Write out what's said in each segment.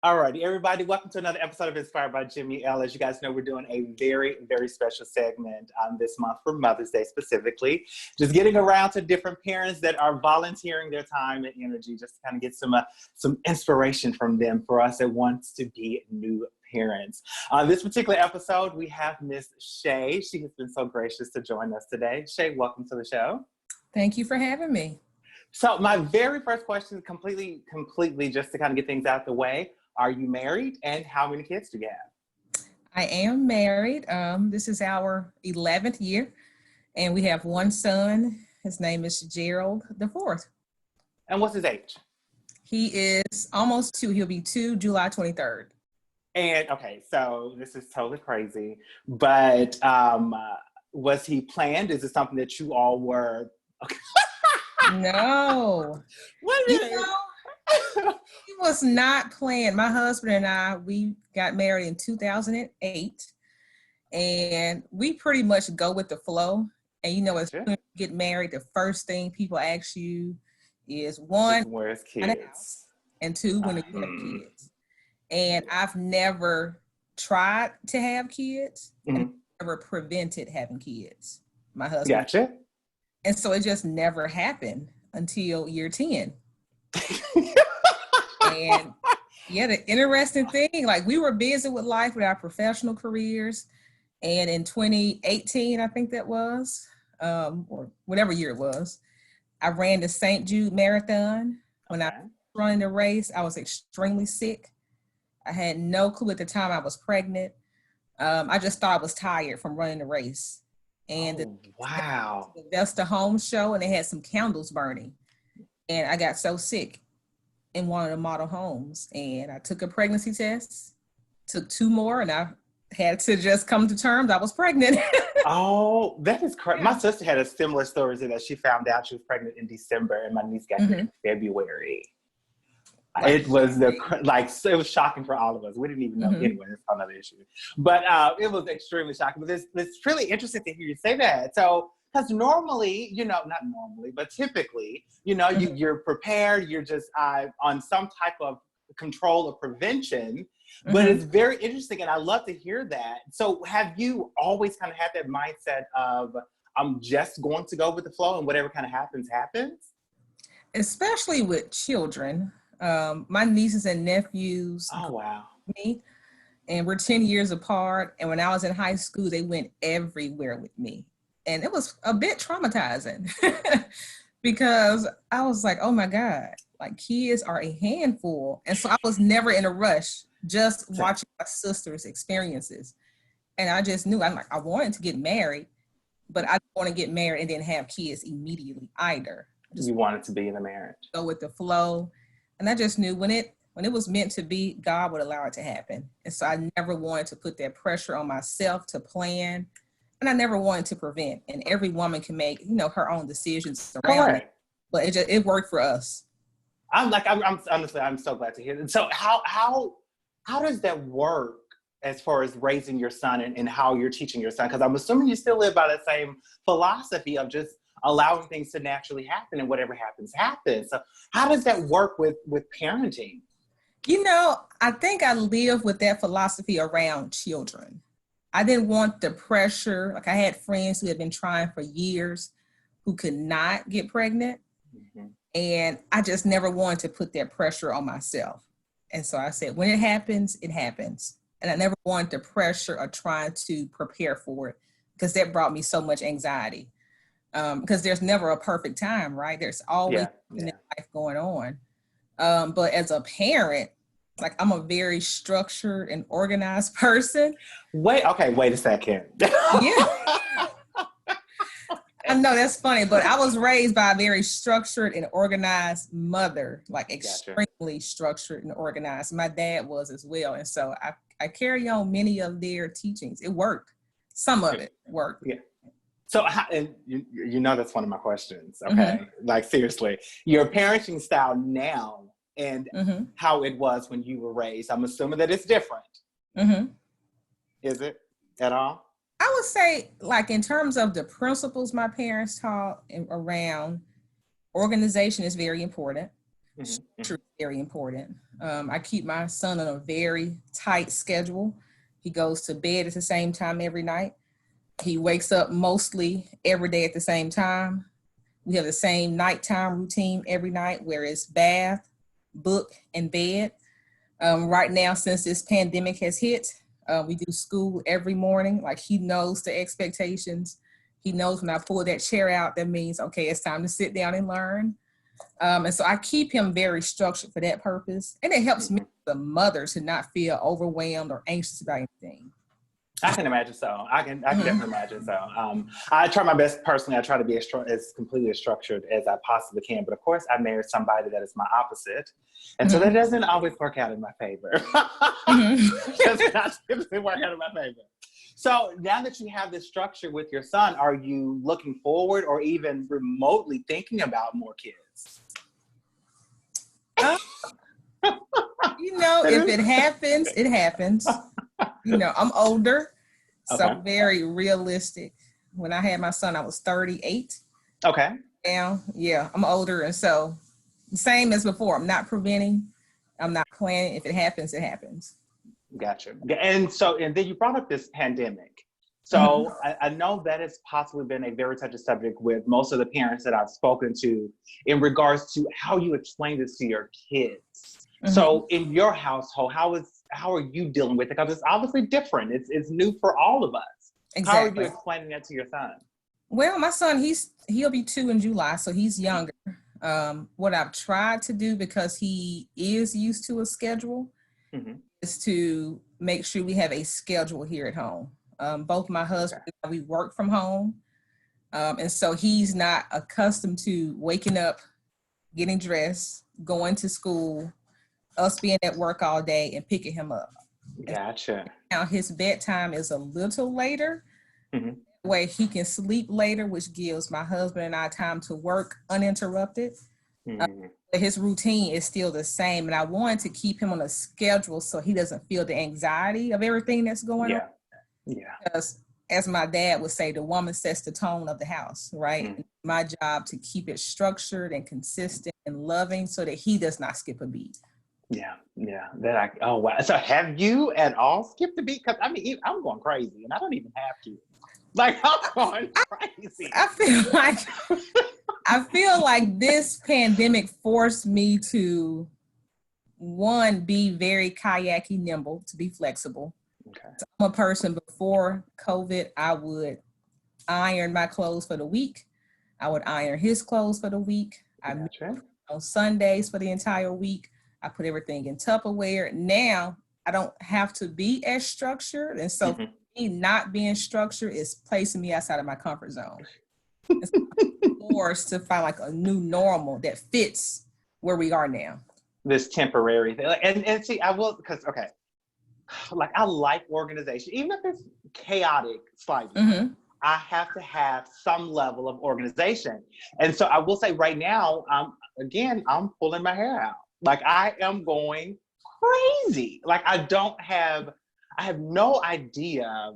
All righty, everybody, welcome to another episode of Inspired by Jimmy L. As you guys know, we're doing a very, very special segment this month for Mother's Day specifically. Just getting around to different parents that are volunteering their time and energy just to kind of get some inspiration from them for us that wants to be new parents. This particular episode, we have Miss Shay. She has been so gracious to join us today. Shay, welcome to the show. Thank you for having me. So my very first question is completely just to kind of get things out of the way. Are you married, and how many kids do you have? I am married. This is our 11th year, and we have one son. His name is Gerald the Fourth. And what's his age? He is almost 2. He'll be 2 July 23rd. And okay, so this is totally crazy, but was he planned? Is it something that you all were? Okay. No. What is it? He was not planned. My husband and I, we got married in 2008, and we pretty much go with the flow. And you know, as soon as you get married, the first thing people ask you is one, where's kids? And two, when do you have kids? And I've never tried to have kids, and never prevented having kids. My husband. Gotcha. And so it just never happened until year 10. And yeah, the interesting thing, like we were busy with life, with our professional careers. And in 2018, I think that was, or whatever year it was, I ran the St. Jude Marathon. When I was running the race, I was extremely sick. I had no clue at the time I was pregnant. I just thought I was tired from running the race. And the Vesta Home show, and they had some candles burning. And I got so sick in one of the model homes, and I took a pregnancy test, took 2 more, and I had to just come to terms I was pregnant. Oh, that is crazy. Yeah. My sister had a similar story to that. She found out she was pregnant in December, and my niece got married in February. It was it was shocking for all of us. We didn't even know anyway. That's another issue. But it was extremely shocking. But it's really interesting to hear you say that. So, because normally, not normally, but typically, you're prepared. You're just on some type of control or prevention. But it's very interesting, and I love to hear that. So, have you always kind of had that mindset of I'm just going to go with the flow, and whatever kind of happens, happens? Especially with children. My nieces and nephews, me, and we're 10 years apart. And when I was in high school, they went everywhere with me. And it was a bit traumatizing because I was like, oh my God, like kids are a handful. And so I was never in a rush, just watching my sister's experiences. And I just knew, I wanted to get married, but I didn't want to get married and then have kids immediately either. You wanted to be in a marriage. Go with the flow. And I just knew when it was meant to be, God would allow it to happen. And so I never wanted to put that pressure on myself to plan. And I never wanted to prevent. And every woman can make, her own decisions around it. But it worked for us. I'm honestly, I'm so glad to hear that. So how does that work as far as raising your son and how you're teaching your son? Because I'm assuming you still live by the same philosophy of just allowing things to naturally happen, and whatever happens, happens. So how does that work with parenting? I think I live with that philosophy around children. I didn't want the pressure. Like I had friends who had been trying for years who could not get pregnant. And I just never wanted to put that pressure on myself. And so I said, when it happens, it happens. And I never wanted the pressure of trying to prepare for it, because that brought me so much anxiety. Because there's never a perfect time, right? There's always life going on. But as a parent, like I'm a very structured and organized person. Wait a second. Yeah. I know that's funny, but I was raised by a very structured and organized mother, like extremely structured and organized. My dad was as well. And so I carry on many of their teachings. It worked. Some of it worked. Yeah. So, and that's one of my questions, okay? Like, seriously, your parenting style now and how it was when you were raised, I'm assuming that it's different. Is it at all? I would say, like, in terms of the principles my parents taught around organization is very important. Structure is very important. I keep my son on a very tight schedule. He goes to bed at the same time every night. He wakes up mostly every day at the same time. We have the same nighttime routine every night, where it's bath, book, and bed. Right now, since this pandemic has hit, we do school every morning. Like, he knows the expectations. He knows when I pull that chair out, that means, okay, it's time to sit down and learn. And so I keep him very structured for that purpose. And it helps me, the mother, to not feel overwhelmed or anxious about anything. I can imagine so. I can definitely imagine so. I try my best personally. I try to be as completely as structured as I possibly can. But of course, I married somebody that is my opposite. And so that doesn't always work out in my favor. Does not typically work out in my favor. So now that you have this structure with your son, are you looking forward or even remotely thinking about more kids? If it happens, it happens. I'm older, so very realistic. When I had my son, I was 38. Okay. Now, yeah, I'm older, and so same as before. I'm not preventing. I'm not planning. If it happens, it happens. Gotcha. And then you brought up this pandemic. So I know that has possibly been a very touchy subject with most of the parents that I've spoken to in regards to how you explain this to your kids. So in your household, how are you dealing with it? Because it's obviously different. It's new for all of us. Exactly. How are you explaining that to your son? Well, my son, he'll be 2 in July, so he's younger. What I've tried to do, because he is used to a schedule, is to make sure we have a schedule here at home. Both my husband and I, we work from home. And so he's not accustomed to waking up, getting dressed, going to school, us being at work all day and picking him up. Gotcha. Now his bedtime is a little later, where he can sleep later, which gives my husband and I time to work uninterrupted. But his routine is still the same, and I wanted to keep him on a schedule so he doesn't feel the anxiety of everything that's going on. Yeah. Because as my dad would say, the woman sets the tone of the house, right? My job to keep it structured and consistent and loving so that he does not skip a beat. Yeah. Oh, wow. So have you at all skipped a beat? Because I mean, I'm going crazy and I don't even have to. Like, I'm going crazy. I feel like this pandemic forced me to, one, be very kayaky nimble, to be flexible. Okay. So I'm a person, before COVID, I would iron my clothes for the week. I would iron his clothes for the week. I moved on Sundays for the entire week. I put everything in Tupperware. Now I don't have to be as structured. And so for me, not being structured is placing me outside of my comfort zone. So I'm forced to find like a new normal that fits where we are now. This temporary thing. And see, I will, because, okay, like I like organization, even if it's chaotic slightly. I have to have some level of organization. And so I will say right now, I'm pulling my hair out. Like I am going crazy. Like I have no idea,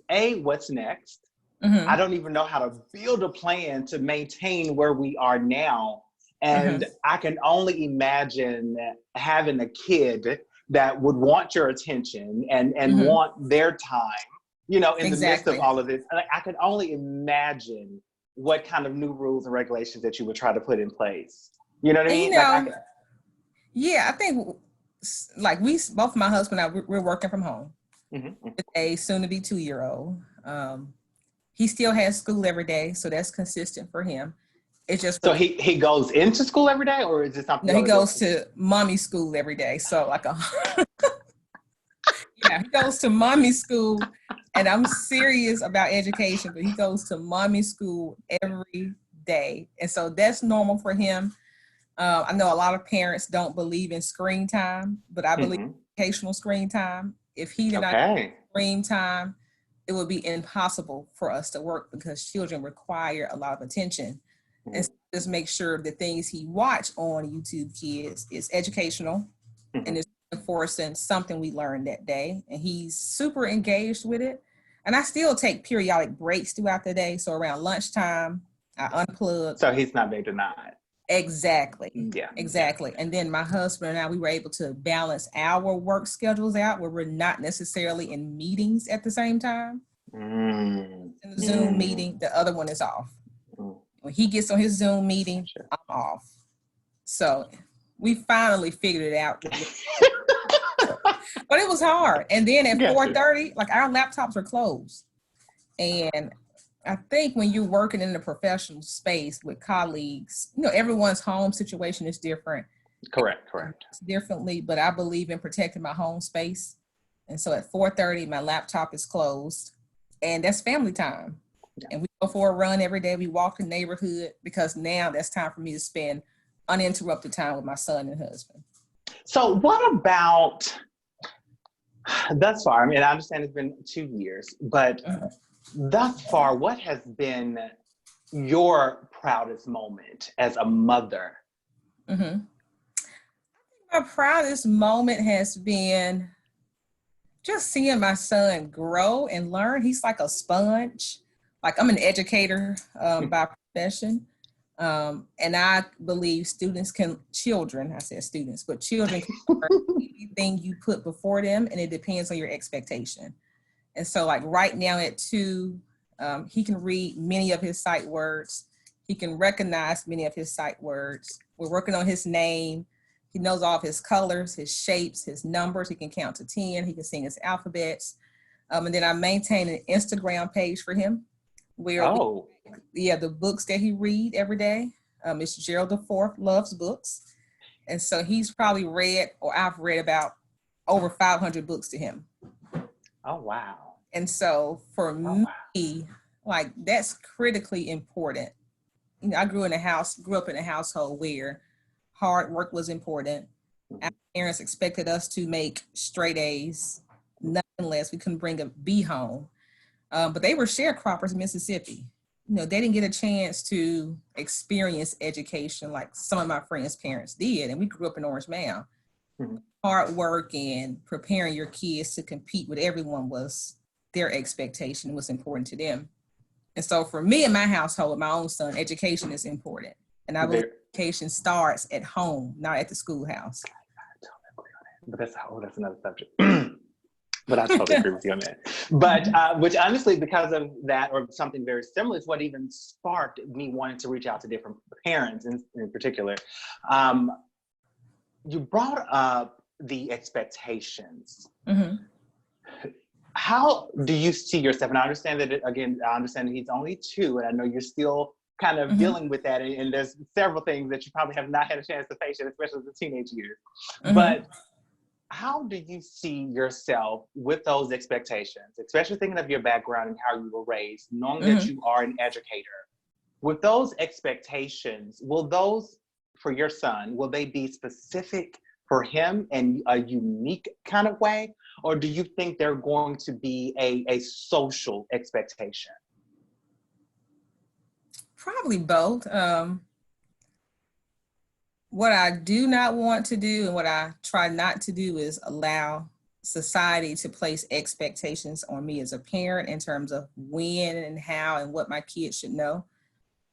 what's next. I don't even know how to build a plan to maintain where we are now. And I can only imagine having a kid that would want your attention and want their time, in the midst of all of this. Like, I can only imagine what kind of new rules and regulations that you would try to put in place. You know what I mean? Yeah, I think like both my husband and I, we're working from home. With a soon-to-be 2-year-old. He still has school every day, so that's consistent for him. It's just so he goes into school every day, or is it something? No, he goes to mommy school every day. So like he goes to mommy school, and I'm serious about education, but he goes to mommy school every day, and so that's normal for him. I know a lot of parents don't believe in screen time, but I believe in educational screen time. If he did not have screen time, it would be impossible for us to work, because children require a lot of attention. And so just make sure the things he watch on YouTube Kids is educational and is enforcing something we learned that day. And he's super engaged with it. And I still take periodic breaks throughout the day. So around lunchtime, I unplug. So he's not being denied. Exactly. Yeah. Exactly. And then my husband and I, we were able to balance our work schedules out where we're not necessarily in meetings at the same time. In the Zoom meeting, the other one is off. When he gets on his Zoom meeting, Sure. I'm off. So we finally figured it out. But it was hard. And then at 4:30, like our laptops are closed. And I think when you're working in a professional space with colleagues, you know, everyone's home situation is different. Correct. It's differently, but I believe in protecting my home space. And so at 4:30, my laptop is closed, and that's family time. Yeah. And we go for a run every day. We walk the neighborhood because now that's time for me to spend uninterrupted time with my son and husband. So what about thus far? I mean, I understand it's been 2 years, but thus far, what has been your proudest moment as a mother? My proudest moment has been just seeing my son grow and learn. He's like a sponge. Like, I'm an educator by profession. And I believe children can learn anything you put before them, and it depends on your expectation. And so like right now at 2, he can read many of his sight words. He can recognize many of his sight words. We're working on his name. He knows all of his colors, his shapes, his numbers. He can count to 10. He can sing his alphabets. And then I maintain an Instagram page for him where the books that he read every day. It's Gerald IV Loves Books. And so he's probably I've read about over 500 books to him. Oh, wow. And so for me, like, that's critically important. You know, I grew up in a household where hard work was important. Our parents expected us to make straight A's, nothing less. We couldn't bring a B home. But they were sharecroppers in Mississippi. You know, they didn't get a chance to experience education like some of my friends' parents did. And we grew up in Orange Mound. Hard work and preparing your kids to compete with everyone was their expectation, was important to them. And so for me in my household with my own son, education is important. And I believe education starts at home, not at the schoolhouse. But that's another subject. But I totally agree with you on that. But which honestly, because of that or something very similar, is what even sparked me wanting to reach out to different parents in particular. You brought up the expectations. How do you see yourself? And I understand that, I understand that he's only 2, and I know you're still kind of dealing with that. And there's several things that you probably have not had a chance to face yet, especially the teenage years. But how do you see yourself with those expectations, especially thinking of your background and how you were raised, knowing that you are an educator? With those expectations, will those, for your son, will they be specific for him in a unique kind of way? Or do you think they're going to be a social expectation? Probably both. What I do not want to do and what I try not to do is allow society to place expectations on me as a parent in terms of when and how and what my kids should know.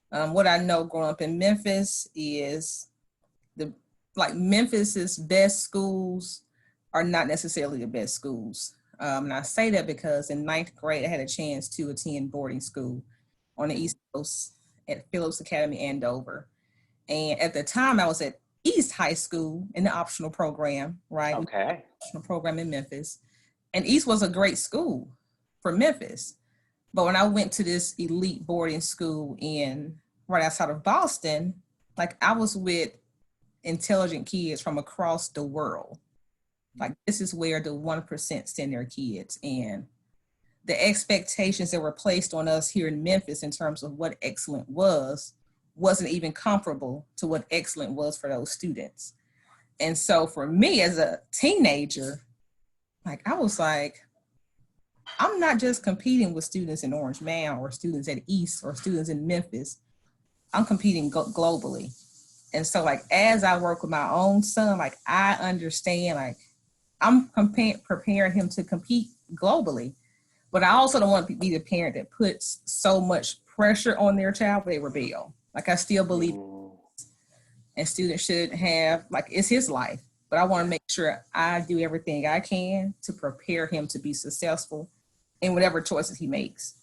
What I know growing up in Memphis is Memphis's best schools are not necessarily the best schools. And I say that because in 9th grade, I had a chance to attend boarding school on the East Coast at Phillips Academy, Andover. And at the time I was at East High School in the optional program, right? Okay. Optional program in Memphis. And East was a great school for Memphis. But when I went to this elite boarding school right outside of Boston, like, I was with intelligent kids from across the world. Like, this is where the 1% send their kids. And the expectations that were placed on us here in Memphis in terms of what excellent wasn't even comparable to what excellent was for those students. And so for me as a teenager, like, I was like, I'm not just competing with students in Orange Mound or students at East or students in Memphis. I'm competing globally. And so, like, as I work with my own son, like, I understand, like, I'm preparing him to compete globally. But I also don't want to be the parent that puts so much pressure on their child they rebel. Like, I still believe. and students should have, like, it's his life. But I want to make sure I do everything I can to prepare him to be successful in whatever choices he makes.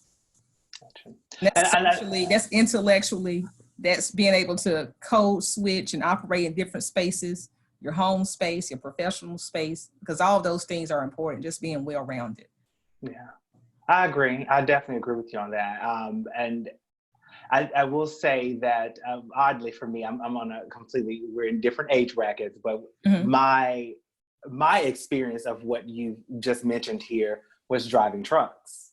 Gotcha. That's socially, that's intellectually, that's being able to code switch and operate in different spaces, your home space, your professional space, because all of those things are important, just being well-rounded. Yeah, I agree. I definitely agree with you on that. And I will say that oddly for me, I'm on a completely, we're in different age brackets, but my experience of what you just mentioned here was driving trucks.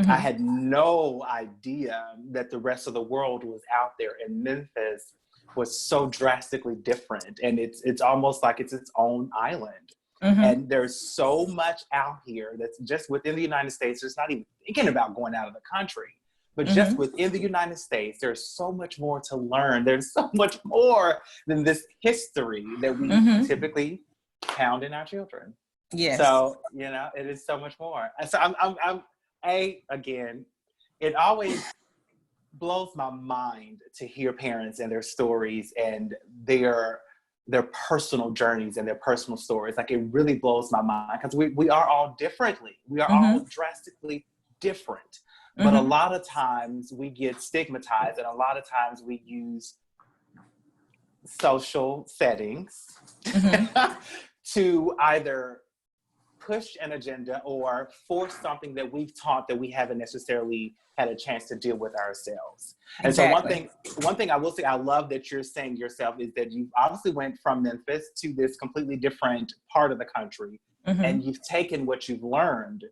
I had no idea that the rest of the world was out there, and Memphis was so drastically different. And it's almost like it's its own island. And there's so much out here that's just within the United States. It's not even thinking about going out of the country. But just within the United States, there's so much more to learn. There's so much more than this history that we typically pound in our children. Yes. So, you know, it is so much more. And so again, it always blows my mind to hear parents and their stories and their personal journeys and their personal stories. Like, it really blows my mind, because we are all differently. We are all drastically different. But a lot of times we get stigmatized, and a lot of times we use social settings to either push an agenda or force something that we've taught that we haven't necessarily had a chance to deal with ourselves. And so one thing I will say, I love that you're saying yourself, is that you obviously went from Memphis to this completely different part of the country, and you've taken what you've learned,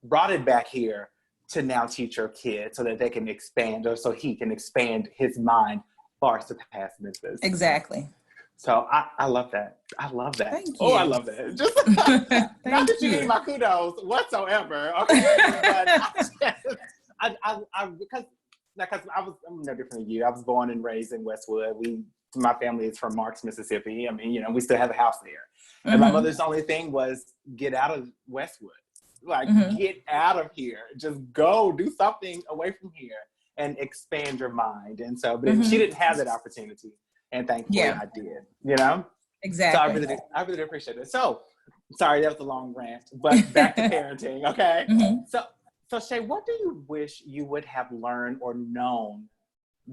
brought it back here to now teach your kids so that they can expand, or so he can expand his mind far surpass Memphis. Exactly. So I love that. I love that. Thank you. Oh, I love that. Just not that you need my kudos whatsoever. Okay. But I'm no different than you. I was born and raised in Westwood. My family is from Marks, Mississippi. I mean, you know, we still have a house there. And my mother's only thing was, get out of Westwood. Like, get out of here. Just go do something away from here and expand your mind. And so, but she didn't have that opportunity. And thankfully I did, you know? Exactly. So I really appreciate it. So, sorry, that was a long rant, but back to parenting, okay? So Shay, what do you wish you would have learned or known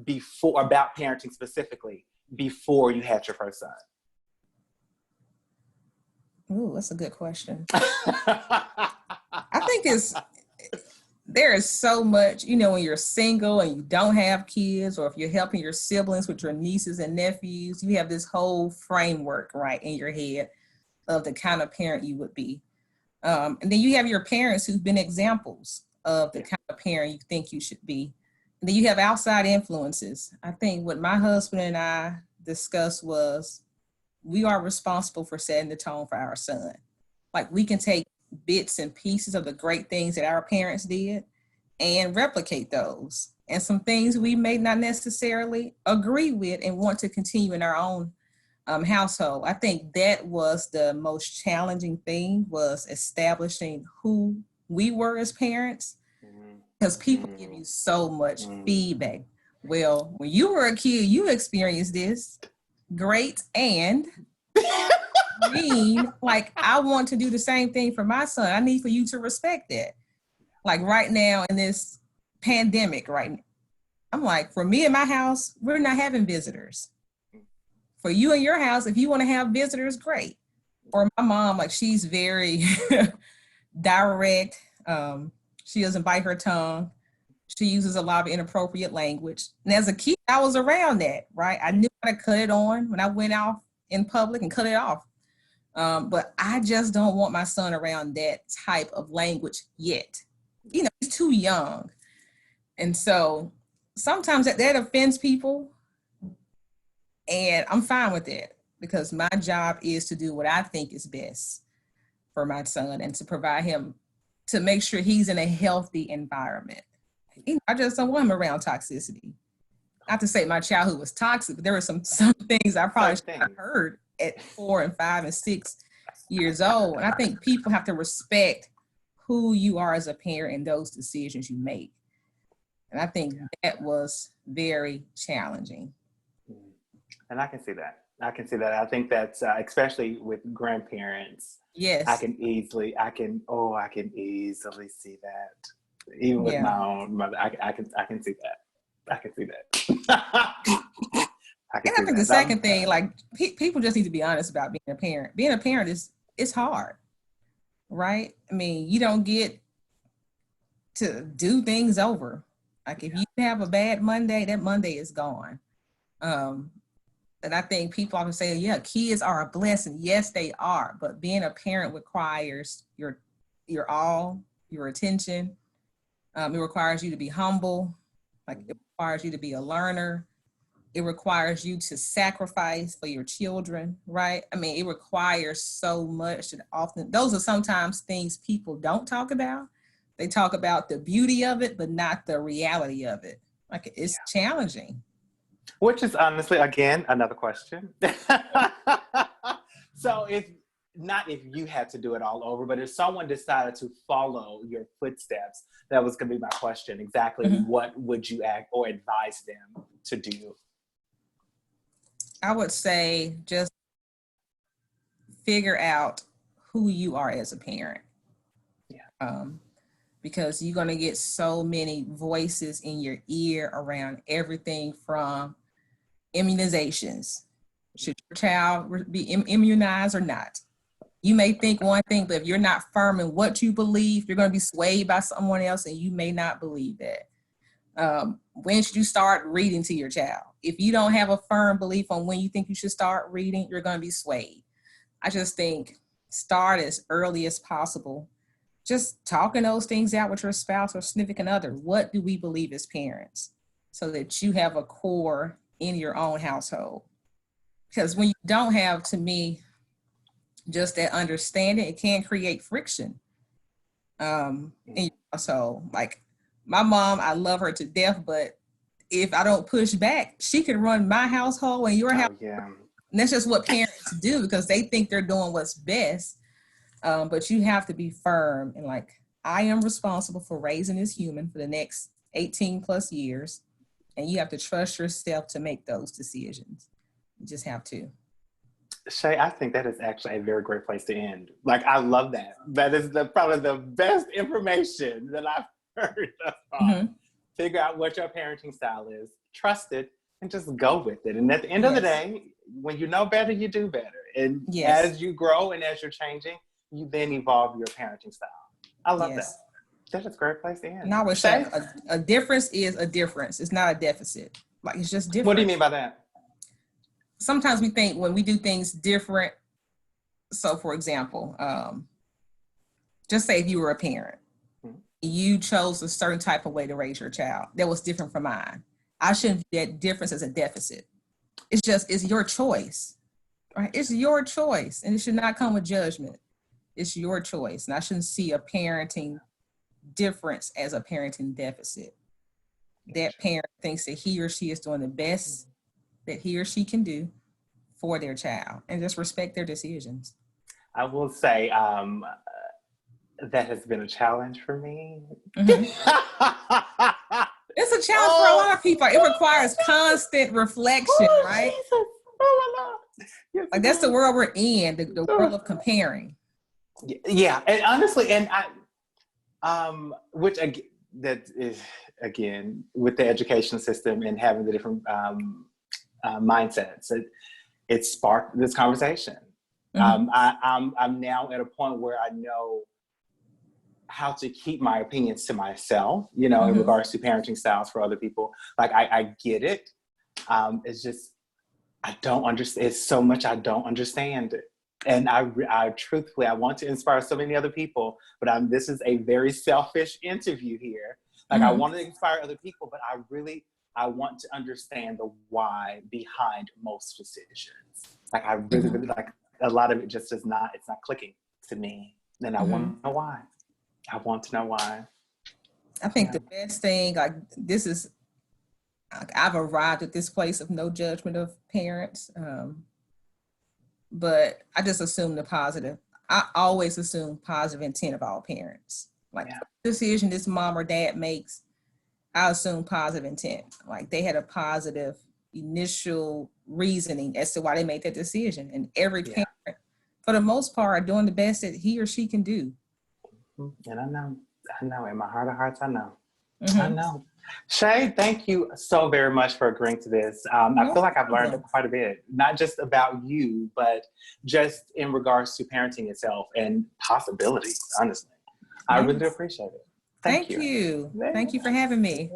before, about parenting specifically, before you had your first son? Ooh, that's a good question. I think there is so much, you know, when you're single and you don't have kids, or if you're helping your siblings with your nieces and nephews, you have this whole framework right in your head of the kind of parent you would be. And then you have your parents who've been examples of the kind of parent you think you should be. And then you have outside influences. I think what my husband and I discussed was, we are responsible for setting the tone for our son. Like, we can take bits and pieces of the great things that our parents did and replicate those. And some things we may not necessarily agree with and want to continue in our own household. I think that was the most challenging thing, was establishing who we were as parents, because people give you so much feedback. Well, when you were a kid, you experienced this. Great. And like, I want to do the same thing for my son. I need for you to respect that. Like, right now in this pandemic, I'm like, for me and my house, we're not having visitors. For you and your house, if you want to have visitors, great. Or my mom, like, she's very direct. She doesn't bite her tongue. She uses a lot of inappropriate language. And as a kid, I was around that, right? I knew how to cut it on when I went out in public and cut it off. But I just don't want my son around that type of language yet. You know, he's too young. And so sometimes that offends people. And I'm fine with that, because my job is to do what I think is best for my son and to provide him, to make sure he's in a healthy environment. You know, I just don't want him around toxicity. Not to say my childhood was toxic, but there were some things I probably should have heard at 4 and 5 and 6 years old. And I think people have to respect who you are as a parent and those decisions you make. And I think that was very challenging. And I can see that. I can see that. I think that's especially with grandparents. I Yes. can easily see that. Even with Yeah. my own mother, I can see that. I can see that. I can And I see think the that. second thing, like people just need to be honest about being a parent. Being a parent it's hard, right? I mean, you don't get to do things over. Like if you have a bad Monday, that Monday is gone. And I think people often say, yeah, kids are a blessing. Yes, they are. But being a parent requires your all, your attention. It requires you to be humble. Like it requires you to be a learner. It requires you to sacrifice for your children, right? I mean, it requires so much, and often those are sometimes things people don't talk about. They talk about the beauty of it, but not the reality of it. Like it's challenging. Which is honestly, again, another question. So if you had to do it all over, but if someone decided to follow your footsteps, that was going to be my question. Exactly what would you act or advise them to do? I would say just figure out who you are as a parent. Yeah. Because you're going to get so many voices in your ear around everything from immunizations. Should your child be immunized or not? You may think one thing, but if you're not firm in what you believe, you're going to be swayed by someone else and you may not believe that. When should you start reading to your child? If you don't have a firm belief on when you think you should start reading, you're going to be swayed. I just think start as early as possible. Just talking those things out with your spouse or significant other. What do we believe as parents? So that you have a core in your own household. Because when you don't have, to me, just that understanding, it can create friction in your household. Like my mom, I love her to death, but if I don't push back, she can run my household and your house. Yeah. And that's just what parents do because they think they're doing what's best. But you have to be firm and like, I am responsible for raising this human for the next 18 plus years. And you have to trust yourself to make those decisions. You just have to. Shay, I think that is actually a very great place to end. Like, I love that. That is probably the best information that I've heard thus far. Figure out what your parenting style is, trust it, and just go with it. And at the end of the day, when you know better, you do better. And as you grow and as you're changing, you then evolve your parenting style. I love that. That's a great place to end. And I would say a difference is a difference. It's not a deficit. Like, it's just different. What do you mean by that? Sometimes we think when we do things different. So for example, just say if you were a parent, you chose a certain type of way to raise your child that was different from mine. I shouldn't view that difference as a deficit. It's your choice, right? It's your choice and it should not come with judgment. It's your choice. And I shouldn't see a parenting difference as a parenting deficit. That parent thinks that he or she is doing the best that he or she can do for their child and just respect their decisions. I will say that has been a challenge for me. It's a challenge for a lot of people. It requires constant reflection, right? Jesus. Oh my Lord. Yes, like that's the world we're in, the world of comparing. Yeah, and honestly, and which that is again with the education system and having the different mindsets, it sparked this conversation. I'm now at a point where I know how to keep my opinions to myself, you know, in regards to parenting styles for other people. Like I get it. It's just I don't understand. It's so much I don't understand. And I truthfully, I want to inspire so many other people, but this is a very selfish interview here. Like I want to inspire other people, but I want to understand the why behind most decisions. Like I really like a lot of it just it's not clicking to me. And I want to know why. I want to know why. I think the best thing, like this is, I've arrived at this place of no judgment of parents. But I just assume the positive. I always assume positive intent of all parents. Like the decision this mom or dad makes, I assume positive intent. Like they had a positive initial reasoning as to why they made that decision. And every parent, for the most part, are doing the best that he or she can do. And I know, in my heart of hearts, I know. I know. Shay, thank you so very much for agreeing to this. I feel like I've learned quite a bit, not just about you, but just in regards to parenting itself and possibilities, honestly. I really do appreciate it. Thank you. Thank you for having me.